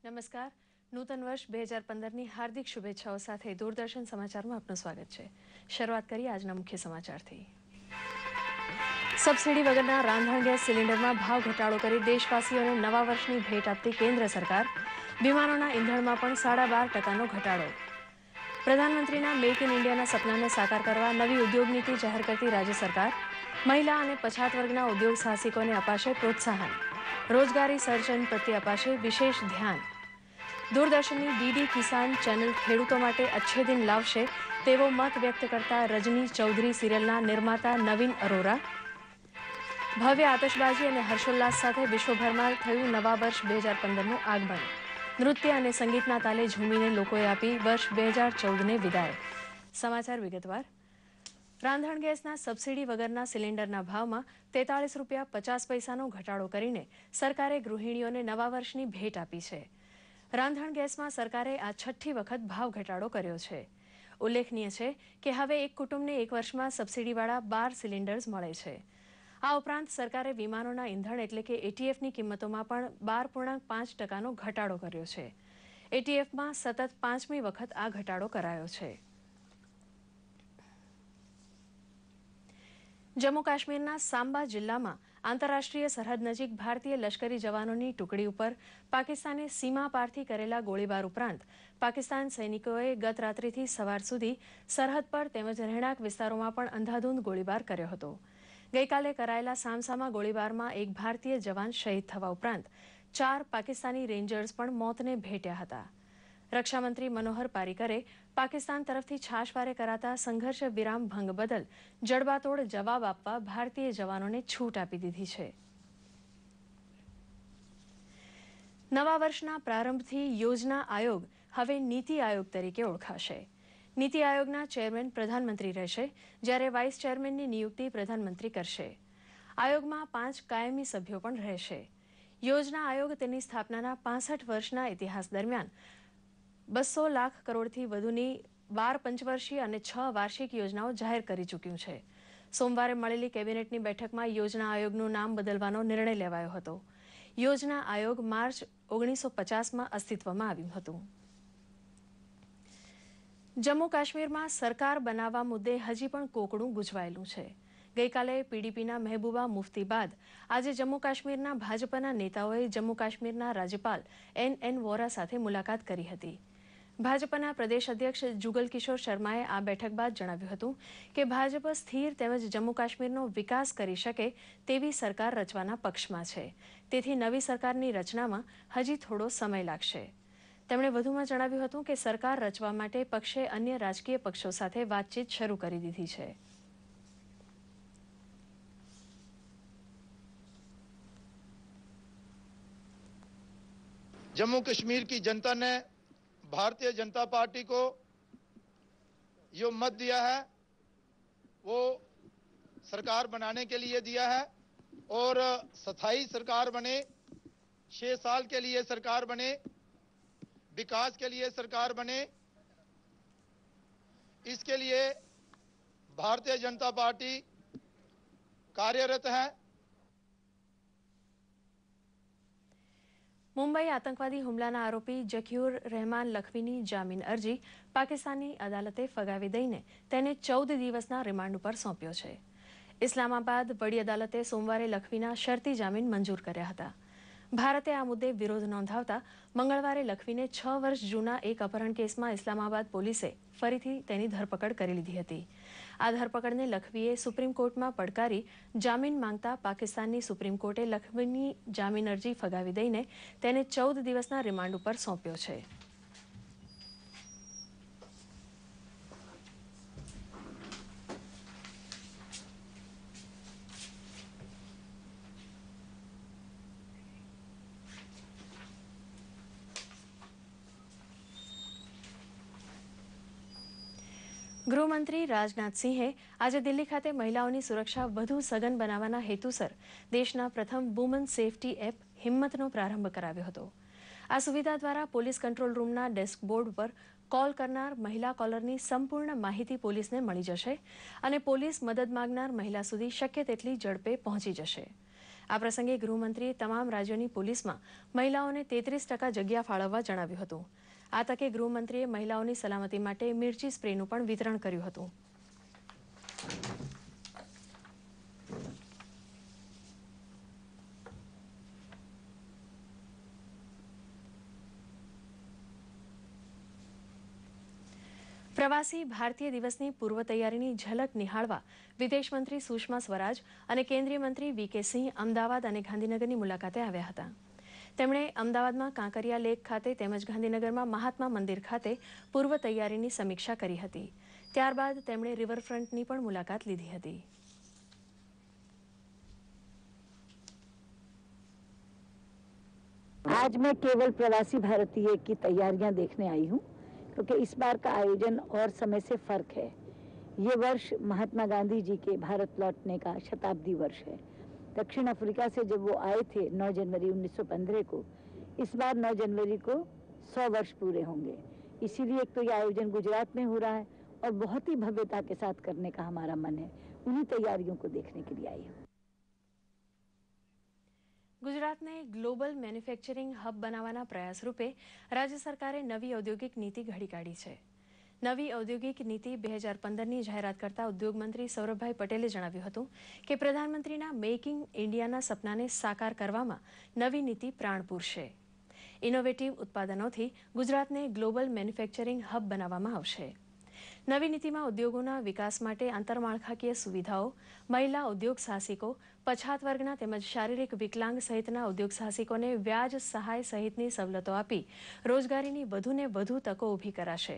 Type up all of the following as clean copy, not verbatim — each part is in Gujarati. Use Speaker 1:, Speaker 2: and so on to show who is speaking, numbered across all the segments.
Speaker 1: નમસ્કાર. નૂતન વર્ષ 2015ની હાર્દિક શુભેચ્છાઓ સાથે દૂરદર્શન સમાચારમાં આપનું સ્વાગત છે. શરૂઆત કરીએ આજના મુખ્ય સમાચારથી. સબસિડી વગરના રાંધણ ગેસ સિલિન્ડરમાં ભાવ ઘટાડો કરી દેશવાસીઓને નવા વર્ષની ભેટ આપતી કેન્દ્ર સરકાર. વિમાનોના ઇંધણમાં પણ 12.5% ઘટાડો. પ્રધાનમંત્રીના મેક ઇન ઇન્ડિયાના સપનાને સાકાર કરવા નવી ઉદ્યોગ નીતિ જાહેર કરતી રાજ્ય સરકાર. મહિલા અને પછાત વર્ગના ઉદ્યોગ સાહસિકોને અપાશે પ્રોત્સાહન. રોજગારી સર્જન પ્રત્યે અપાશે વિશેષ ધ્યાન. દૂરદર્શનની ડીડી કિસાન ચેનલ ખેડૂતો માટે અચ્છે દિન લાવશે તેવો મત વ્યક્ત કરતા રજની ચૌધરી સિરિયલના નિર્માતા નવીન અરોરા. ભવ્ય આતશબાજી અને હર્ષોલ્લાસ સાથે વિશ્વભરમાં થયું નવા વર્ષ 2015નું આગમન. નૃત્ય અને સંગીતના તાલે ઝૂમીને લોકોએ આપી વર્ષ 2014ને વિદાય. સમાચાર વિગતવાર. રાંધણ ગેસના સબસિડી વગરના સિલિન્ડરના ભાવમાં 43 રૂપિયા 50 પૈસાનો ઘટાડો કરીને સરકારે ગૃહિણીઓને નવા વર્ષની ભેટ આપી છે. રાંધણ ગેસમાં સરકારે આ છઠ્ઠી વખત ભાવ ઘટાડો કર્યો છે. ઉલ્લેખનીય છે કે હવે એક કુટુંબને એક વર્ષમાં સબસિડીવાળા 12 સિલિન્ડર્સ મળે છે. આ ઉપરાંત સરકારે વિમાનોના ઇંધણ એટલે કે એટીએફની કિંમતોમાં પણ 12.5%નો ઘટાડો કર્યો છે. એટીએફમાં સતત 5મી વખત આ ઘટાડો કરાયો છે. જમ્મુ કાશ્મીરના સાંબા જિલ્લામાં આંતરરાષ્ટ્રીય સરહદ નજીક ભારતીય લશ્કરી જવાનોની ટુકડી ઉપર પાકિસ્તાને સીમા પારથી કરેલા ગોળીબાર ઉપરાંત પાકિસ્તાન સૈનિકોએ ગત રાત્રિથી સવાર સુધી સરહદ પર તેમજ રહેણાંક વિસ્તારોમાં પણ અંધાધૂંધ ગોળીબાર કર્યો હતો. ગઈકાલે કરાયેલા સામસામા ગોળીબારમાં એક ભારતીય જવાન શહીદ થવા ઉપરાંત 4 પાકિસ્તાની રેન્જર્સ પણ મોતને ભેટ્યા હતા. રક્ષામંત્રી મનોહર પારીકરે પાકિસ્તાન તરફથી છાશવારે કરાતા સંઘર્ષ વિરામ ભંગ બદલ જડબાતોડ જવાબ આપવા ભારતીય જવાનોને છૂટ આપી દીધી છે. નવા વર્ષના પ્રારંભથી યોજના આયોગ હવે નીતિ આયોગ તરીકે ઓળખાશે. નીતિ આયોગના ચેરમેન પ્રધાનમંત્રી રહેશે, જ્યારે વાઇસ ચેરમેનની નિયુક્તિ પ્રધાનમંત્રી કરશે. આયોગમાં 5 કાયમી સભ્યો પણ રહેશે. યોજના આયોગ તેની સ્થાપનાના 65 વર્ષના ઇતિહાસ દરમિયાન 200 લાખ કરોડથી વધુની 12 પંચવર્ષીય અને 6 વાર્ષિક યોજનાઓ જાહેર કરી ચૂક્યું છે. સોમવારે મળેલી કેબિનેટની બેઠકમાં યોજના આયોગનું નામ બદલવાનો નિર્ણય લેવાયો હતો. યોજના આયોગ માર્ચ 1950માં અસ્તિત્વમાં આવ્યું હતું. જમ્મુ કાશ્મીરમાં સરકાર બનાવવા મુદ્દે હજી પણ કોકડું ગૂંચવાયેલું છે. ગઈકાલે પીડીપીના મહેબૂબા મુફ્તી બાદ આજે જમ્મુ કાશ્મીરના ભાજપના નેતાઓએ જમ્મુ કાશ્મીરના રાજ્યપાલ એન વોરા સાથે મુલાકાત કરી હતી. ભાજપના પ્રદેશ અધ્યક્ષ જુગલ કિશોર શર્માએ આ બેઠક બાદ જણાવ્યું હતું કે ભાજપ સ્થિર તેમજ જમ્મુ કાશ્મીરનો વિકાસ કરી શકે તેવી સરકાર રચવાના પક્ષમાં છે. તેથી નવી સરકારની રચનામાં હજી થોડો સમય લાગશે. તેમણે વધુમાં જણાવ્યું હતું કે સરકાર રચવા માટે પક્ષે અન્ય રાજકીય પક્ષો સાથે વાતચીત શરૂ કરી દીધી છે.
Speaker 2: जम्मू कश्मीर की जनता ने भारतीय जनता पार्टी को जो मत दिया है वो सरकार बनाने के लिए दिया है और स्थायी सरकार बने, 6 साल के लिए सरकार बने, विकास के लिए सरकार बने, इसके लिए भारतीय जनता पार्टी कार्यरत है.
Speaker 1: મુંબઈ આતંકવાદી હુમલાના આરોપી ઝકીઉર રહેમાન લખવીની જામીન અરજી પાકિસ્તાની અદાલતે ફગાવી દઈને તેને 14 દિવસના રિમાન્ડ ઉપર સોંપ્યો છે. ઇસ્લામાબાદ વડી અદાલતે સોમવારે લખવીના શરતી જામીન મંજૂર કર્યા હતા. ભારતે આ મુદ્દે વિરોધ નોંધાવતા મંગળવારે લખવીને 6 વર્ષ જૂના એક અપહરણ કેસમાં ઇસ્લામાબાદ પોલીસે ફરીથી તેની ધરપકડ કરી લીધી હતી. આ ધરપકડને લખવીએ સુપ્રીમ કોર્ટમાં પડકારી જામીન માંગતા પાકિસ્તાનની સુપ્રીમ કોર્ટે લખવીની જામીન અરજી ફગાવી દઈને તેને 14 દિવસના રિમાન્ડ ઉપર સોંપ્યો છે. ગૃહમંત્રી રાજનાથસિંહે આજે દિલ્હી ખાતે મહિલાઓની સુરક્ષા વધુ સઘન બનાવવાના હેતુસર દેશના પ્રથમ વુમન સેફટી એપ હિમ્મતનો પ્રારંભ કરાવ્યો હતો. આ સુવિધા દ્વારા પોલીસ કંટ્રોલ રૂમના ડેસ્કબોર્ડ પર કોલ કરનાર મહિલા કોલરની સંપૂર્ણ માહિતી પોલીસને મળી જશે અને પોલીસ મદદ માંગનાર મહિલા સુધી શક્ય તેટલી ઝડપે પહોંચી જશે. આ પ્રસંગે ગૃહમંત્રીએ તમામ રાજ્યોની પોલીસમાં મહિલાઓને 33% જગ્યા ફાળવવા જણાવ્યું હતું. આ તકે ગૃહમંત્રીએ મહિલાઓની સલામતી માટે મિર્ચી સ્પ્રેનું પણ વિતરણ કર્યું હતું. પ્રવાસી ભારતીય દિવસની પૂર્વ તૈયારીની ઝલક નિહાળવા વિદેશ મંત્રી સુષ્મા સ્વરાજ અને કેન્દ્રીય મંત્રી વી.કે. સિંહ અમદાવાદ અને ગાંધીનગરની મુલાકાતે આવ્યા હતા. તેમણે અમદાવાદમાં કાંકરિયા લેક ખાતે તેમજ ગાંધીનગરમાં મહાત્મા મંદિર ખાતે પૂર્વ તૈયારીની સમીક્ષા કરી હતી. ત્યારબાદ તેમણે રિવરફ્રન્ટની પણ મુલાકાત લીધી હતી.
Speaker 3: आज मैं केवल प्रवासी भारतीय की तैयारियां देखने आई हूं, क्योंकि इस बार का आयोजन और समय से फर्क है. ये वर्ष महात्मा गांधी जी के भारत लौटने का शताब्दी वर्ष है. दक्षिण अफ्रीका से जब वो आए थे 9 जनवरी 1915 को, इस बार 9 जनवरी को 100 वर्ष पूरे होंगे. इसीलिए एक तो ये आयोजन गुजरात में हो रहा है और बहुत ही भव्यता के साथ करने का हमारा मन है. उन्हीं तैयारियों को देखने के लिए आई हूँ.
Speaker 1: ગુજરાતને ગ્લોબલ મેન્યુફેક્ચરિંગ હબ બનાવવાના પ્રયાસ રૂપે રાજ્ય સરકારે નવી ઔદ્યોગિક નીતિ ઘડી કાઢી છે. નવી ઔદ્યોગિક નીતિ 2015ની જાહેરાત કરતા ઉદ્યોગ મંત્રી સૌરભભાઈ પટેલે જણાવ્યું હતું કે પ્રધાનમંત્રીના મેક ઇન ઇન્ડિયાના સપનાને સાકાર કરવામાં નવી નીતિ પ્રાણ પૂરશે. ઇનોવેટિવ ઉત્પાદનોથી ગુજરાતને ગ્લોબલ મેન્યુફેક્ચરિંગ હબ બનાવવામાં આવશે. નવી નીતિમાં ઉદ્યોગોના વિકાસ માટે આંતરમાળખાકીય સુવિધાઓ, મહિલા ઉદ્યોગ સાહસિકો, પછાત વર્ગના તેમજ શારીરિક વિકલાંગ સહિતના ઉદ્યોગ સાહસિકોને વ્યાજ સહાય સહિતની સવલતો આપી રોજગારીની વધુને વધુ તકો ઊભી કરાશે.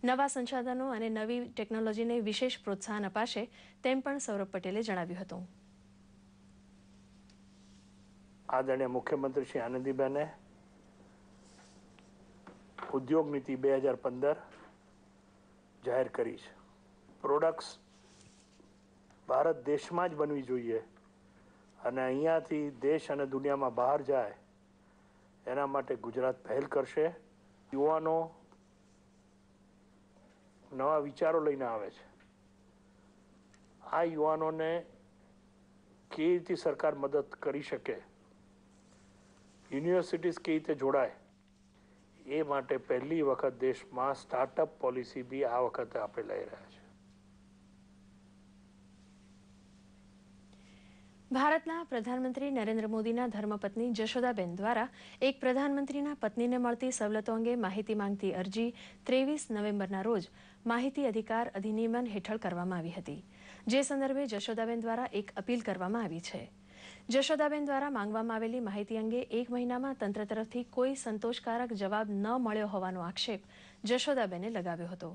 Speaker 1: નવા સંસાધનો અને નવી ટેકનોલોજીને વિશેષ પ્રોત્સાહન અપાશે તેમ પણ સૌરભ પટેલે જણાવ્યું હતું.
Speaker 4: આદરણીય મુખ્યમંત્રી શ્રી આનંદીબેને ઉદ્યોગ નીતિ 2015 જાહેર કરી છે. પ્રોડક્ટ્સ ભારત દેશમાં જ બનવી જોઈએ અને અહીંયાથી દેશ અને દુનિયામાં બહાર જાય એના માટે ગુજરાત પહેલ કરશે. યુવાનો નવા વિચારો લઈને આવે છે. આ યુવાનોને કેવી રીતે સરકાર મદદ કરી શકે, યુનિવર્સિટીઝ કેવી રીતે જોડાય, એ માટે પહેલી વખત દેશમાં સ્ટાર્ટઅપ પોલિસી બી આ વખતે આપણે લઈ રહ્યા છીએ.
Speaker 1: ભારતના પ્રધાનમંત્રી નરેન્દ્ર મોદીના ધર્મપત્ની જશોદાબેન દ્વારા એક પ્રધાનમંત્રીના પત્નીને મળતી સવલતો અંગે માહિતી માંગતી અરજી 23 નવેમ્બરના રોજ માહિતી અધિકાર અધિનિયમ હેઠળ કરવામાં આવી હતી. જે સંદર્ભે જશોદાબેન દ્વારા એક અપીલ કરવામાં આવી છે. જશોદાબેન દ્વારા માંગવામાં આવેલી માહિતી અંગે 1 મહિનામાં તંત્ર તરફથી કોઈ સંતોષકારક જવાબ ન મળ્યો હોવાનો આક્ષેપ જશોદાબેને લગાવ્યો હતો.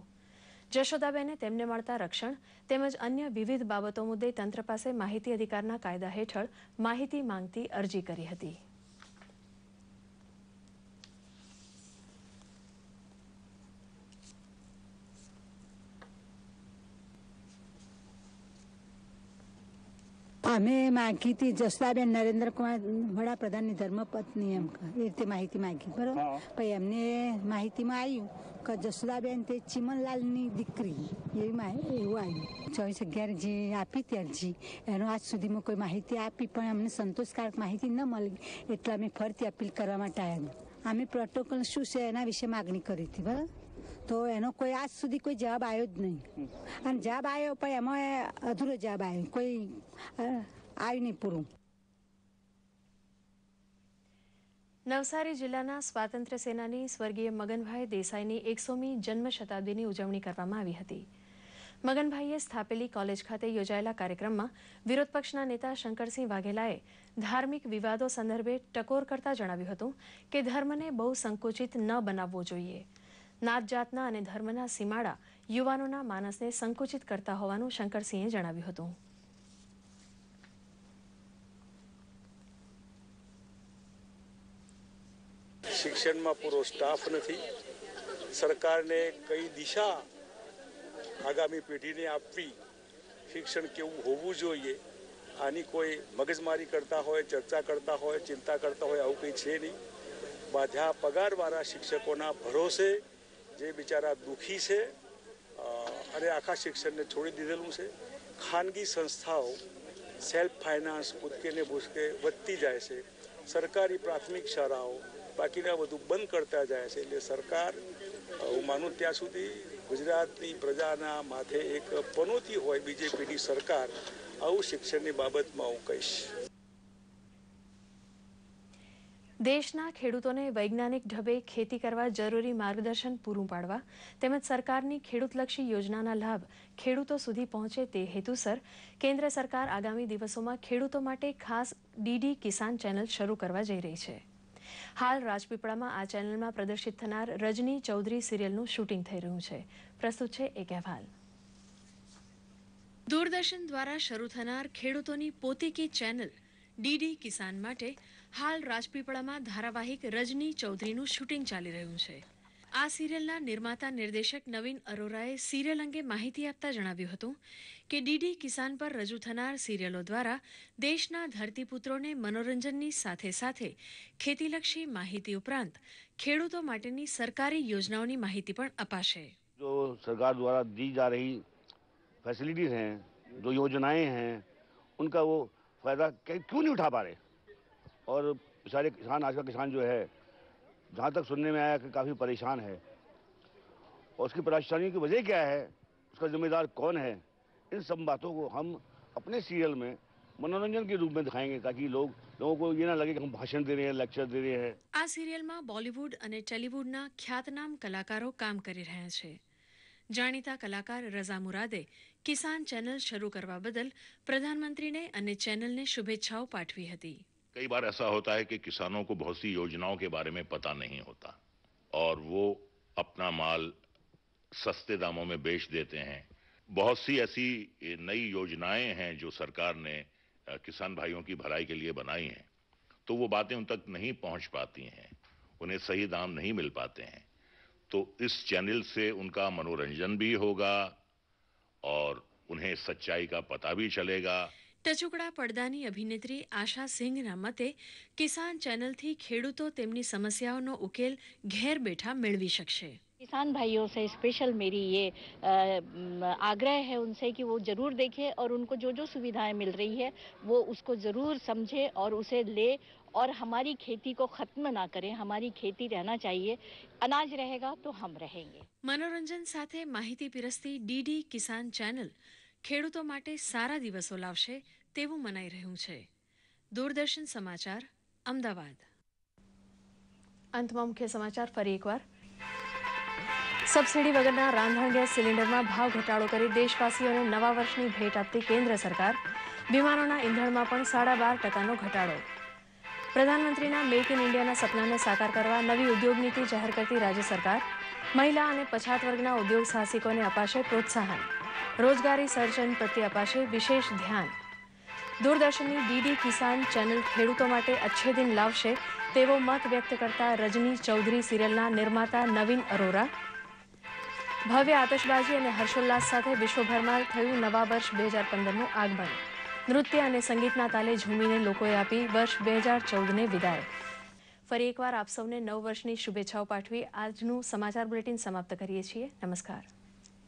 Speaker 1: જશોદાબેને તેમને મળતા રક્ષણ તેમજ અન્ય વિવિધ બાબતો મુદ્દે તંત્ર પાસે માહિતી અધિકારના કાયદા હેઠળ માહિતી માંગતી અરજી કરી હતી.
Speaker 3: અમે માગી હતી જશોદાબેન નરેન્દ્ર કુમાર વડાપ્રધાનની ધર્મપત્ની એમ એ રીતે માહિતી માગી, બરાબર. પછી એમને માહિતીમાં આવ્યું કે જશોદાબેન તે ચીમનલાલની દીકરી એવું આવ્યું. 24/11 જે આપી હતી અરજી એનો આજ સુધીમાં કોઈ માહિતી આપી પણ અમને સંતોષકારક માહિતી ન મળી, એટલે અમે ફરીથી અપીલ કરવા માટે આવ્યા. અમે પ્રોટોકોલ શું છે એના વિશે માગણી કરી હતી, બરાબર. તો એનો કોઈ આજ સુધી કોઈ જવાબ આવ્યો જ નહીં. અને જવાબ આવ્યો પણ એમાં અધૂરો જવાબ આવ્યો, કોઈ આવ્યું નહીં પૂરું.
Speaker 1: નવસારી જિલ્લાના સ્વાતંત્ર્ય સેનાની સ્વર્ગીય મગનભાઈ દેસાઈની 100મી જન્મ શતાબ્દીની ઉજવણી કરવામાં આવી હતી. મગનભાઈએ સ્થાપેલી કોલેજ ખાતે યોજાયેલા કાર્યક્રમમાં વિરોધ પક્ષના નેતા શંકરસિંહ વાઘેલાએ ધાર્મિક વિવાદો સંદર્ભે ટકોર કરતા જણાવ્યું હતું કે ધર્મને બહુ સંકુચિત ન બનાવવો જોઈએ. નાત જાતના અને ધર્મના સીમાડા યુવાનોના માનસને સંકુચિત કરતા હોવાનું શંકરસિંહે જણાવ્યું હતું.
Speaker 5: શિક્ષણમાં પૂરો સ્ટાફ નથી. સરકારને કઈ દિશા આગામી પેઢીને આપવી, શિક્ષણ કેવું હોવું જોઈએ, આની કોઈ મગજમારી કરતા હોય, ચર્ચા કરતા હોય, ચિંતા કરતા હોય, આવું કંઈ છે નહીં. બાધા પગારવાળા શિક્ષકોના ભરોસે જે બિચારા દુઃખી છે અને આખા શિક્ષણને છોડી દીધેલું છે. ખાનગી સંસ્થાઓ સેલ્ફ ફાઇનાન્સ કૂદકે ને ભૂસકે વધતી જાય છે. સરકારી પ્રાથમિક શાળાઓ બાકીના બધું બંધ કરતા જાય છે. એટલે સરકાર, હું માનું ત્યાં સુધી ગુજરાતની પ્રજાના માથે એક પનોતી હોય બીજેપીની સરકાર, આવું શિક્ષણની બાબતમાં હું કહીશ.
Speaker 1: દેશના ખેડૂતોને વૈજ્ઞાનિક ઢબે ખેતી કરવા જરૂરી માર્ગદર્શન પૂરું પાડવા તેમજ સરકારની ખેડૂતલક્ષી યોજનાના લાભ ખેડૂતો સુધી પહોંચે તે હેતુસર કેન્દ્ર સરકાર આગામી દિવસોમાં ખેડૂતો માટે ખાસ ડીડી કિસાન ચેનલ શરૂ કરવા જઈ રહી છે. હાલ રાજપીપળામાં આ ચેનલમાં પ્રદર્શિત થનાર રજની ચૌધરી સિરિયલનું શૂટિંગ થઈ રહ્યું છે. પ્રસ્તુત છે એક અહેવાલ. દૂરદર્શન દ્વારા શરૂ થનાર ખેડૂતોની પોતીકી ચેનલ ડીડી કિસાન માટે હાલ રાજપીપળામાં ધારાવાહિક રજની ચૌધરીનું શૂટિંગ ચાલી રહ્યું છે. આ સિરિયલના નિર્માતા નિર્દેશક નવીન અરોરાએ સિરિયલ અંગે માહિતી આપતા જણાવ્યું હતું કે ડીડી કિસાન પર રજૂ થનાર સિરિયલો દ્વારા દેશના ધરતીપુત્રોને મનોરંજનની સાથે સાથે ખેતીલક્ષી માહિતી ઉપરાંત ખેડૂતો માટેની સરકારી યોજનાઓની માહિતી પણ અપાશે.
Speaker 6: जो सरकार द्वारा दी जा रही फैसिलिटीज हैं, जो योजनाएं हैं, उनका वो फायदा क्यों नहीं उठा पा रहे. और सारे किसान, आज का किसान जो है, जहाँ तक सुनने में आया कि काफ़ी परेशान है. और उसकी परेशानी की वजह क्या है, उसका जिम्मेदार कौन है, इन सब बातों को हम अपने सीरियल में मनोरंजन के रूप में दिखाएंगे ताकि लोगों को ये ना लगे कि हम भाषण दे रहे हैं, लेक्चर दे रहे हैं.
Speaker 1: આ સિરિયલમાં બોલિવૂડ અને ટેલિવૂડના ખ્યાતનામ કલાકારો કામ કરી રહ્યા છે. જાણીતા કલાકાર રઝા મુરાદે કિસાન ચેનલ શરૂ કરવા બદલ પ્રધાનમંત્રીને અને ચેનલને શુભેચ્છાઓ પાઠવી હતી.
Speaker 7: कई बार ऐसा होता है कि किसानों को बहुत सी योजनाओं के बारे में पता नहीं होता और वो अपना माल सस्ते दामों में बेच देते हैं. बहुत सी ऐसी नई योजनाएं हैं जो सरकार ने किसान भाइयों की भलाई के लिए बनाई हैं, तो वो बातें उन तक नहीं पहुंच पाती हैं, उन्हें सही दाम नहीं मिल पाते हैं. तो इस चैनल से उनका मनोरंजन भी होगा और उन्हें सच्चाई का पता भी चलेगा.
Speaker 1: ટચુકડા પડદાની અભિનેત્રી આશા સિંઘના મતે કિસાન ચેનલથી ખેડૂતો તેમની સમસ્યાઓનો ઉકેલ ઘેર બેઠા મેળવી શકશે.
Speaker 8: किसान भाइयों से स्पेशल मेरी ये आग्रह है उनसे कि वो ज़रूर देखें और उनको जो जो सुविधाएं मिल रही है वो उसको ज़रूर समझे और उसे ले और हमारी खेती को ख़त्म ना करें. हमारी खेती रहना चाहिए. अनाज रहेगा तो हम रहेंगे.
Speaker 1: મનોરંજન સાથે માહિતી પીરસતી ડીડી કિસાન ચેનલ ખેડૂતો માટે સારા દિવસો લાવશે તેવું મનાઈ રહ્યું છે. દૂરદર્શન સમાચાર, અમદાવાદ. અંતમાં મુખ્ય સમાચાર ફરી એકવાર. સબસિડી વગરના રાંધણ ગેસ સિલિન્ડરમાં ભાવ ઘટાડો કરી દેશવાસીઓને નવા વર્ષની ભેટ આપતી કેન્દ્ર સરકાર. વિમાનોના ઇંધણમાં પણ 12.5% ઘટાડો. પ્રધાનમંત્રીના મેક ઇન ઇન્ડિયાના સપનાને સાકાર કરવા નવી ઉદ્યોગ નીતિ જાહેર કરતી રાજ્ય સરકાર. મહિલા અને પછાત વર્ગના ઉદ્યોગ સાહસિકોને અપાશે પ્રોત્સાહન. રોજગારી સર્જન પ્રત્યે અપાશે વિશેષ ધ્યાન. દૂરદર્શનની ડીડી કિસાન ચેનલ ખેડૂતો માટે અચ્છે દિન લાવશે તેવો મત વ્યક્ત કરતા રજની ચૌધરી સિરિયલના નિર્માતા નવીન અરોરા. ભવ્ય આતશબાજી અને હર્ષોલ્લાસ સાથે વિશ્વભરમાં થયું નવા વર્ષ 2015નું આગમન. નૃત્ય અને સંગીતના તાલે ઝૂમીને લોકોએ આપી વર્ષ 2014ને વિદાય. ફરી એકવાર આપ સૌને નવ વર્ષની શુભેચ્છાઓ પાઠવી આજનું સમાચાર બુલેટિન સમાપ્ત કરીએ છીએ. નમસ્કાર.